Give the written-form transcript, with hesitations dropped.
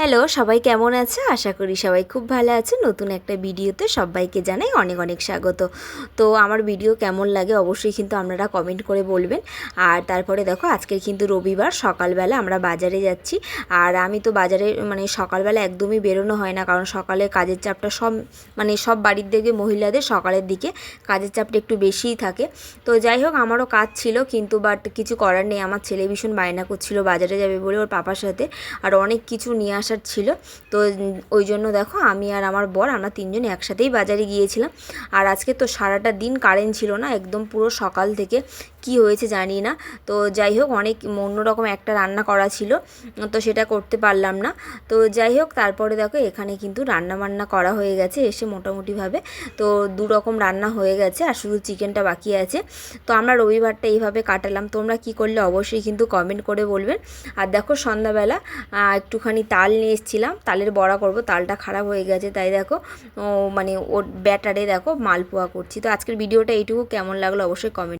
Hello, সবাই কেমন আছে? আশা করি সবাই খুব ভালো আছে। নতুন একটা ভিডিওতে সবাইকে জানাই অনেক অনেক স্বাগত। তো আমার ভিডিও কেমন লাগে অবশ্যই কিন্তু আপনারা কমেন্ট করে বলবেন। আর তারপরে দেখো আজকের কিন্তু রবিবার সকালবেলা আমরা বাজারে যাচ্ছি। আর আমি তো বাজারে সকালবেলা একদমই বেরোনো হয় না, কারণ সকালে কাজের চাপটা সব বাড়ির দিকে মহিলাদের সকালের দিকে কাজের চাপটা একটু বেশিই থাকে। তো যাই হোক, আমারও কাজ ছিল, কিন্তু বাট কিছু করার নেই। আমার ছেলে ভীষণ বায়না করছিল বাজারে যাবে বলে ওর পাপার সাথে, আর অনেক কিছু নিয়ে আসার ছিল। তো ওই জন্য দেখো আমি আর আমার বর আমরা তিনজন একসাথেই বাজারে গিয়েছিলাম। আর আজকে তো সারাটা দিন কারেন্ট ছিল না, একদম পুরো সকাল থেকে কি হয়েছে জানি না। তো যাই হোক, অনেক অন্যরকম একটা রান্না করা ছিল, তো সেটা করতে পারলাম না। তো যাই হোক, তারপরে দেখো এখানে কিন্তু রান্না বান্না করা হয়ে গেছে এসে মোটামুটিভাবে। তো দু রকম রান্না হয়ে গেছে আর শুধু চিকেনটা বাকি আছে। তো আমরা রবিবারটা এইভাবে কাটালাম। তোমরা কি করলে অবশ্যই কিন্তু কমেন্ট করে বলবেন। আর দেখো সন্ধ্যাবেলা একটুখানি তাল নিয়ে এসেছিলাম, তালের বড়া করব। তালটা খারাপ হয়ে গেছে, তাই দেখো ওর ব্যাটারে দেখো মালপোয়া করছি। তো আজকের ভিডিওটা এইটুকু, কেমন লাগলো অবশ্যই কমেন্ট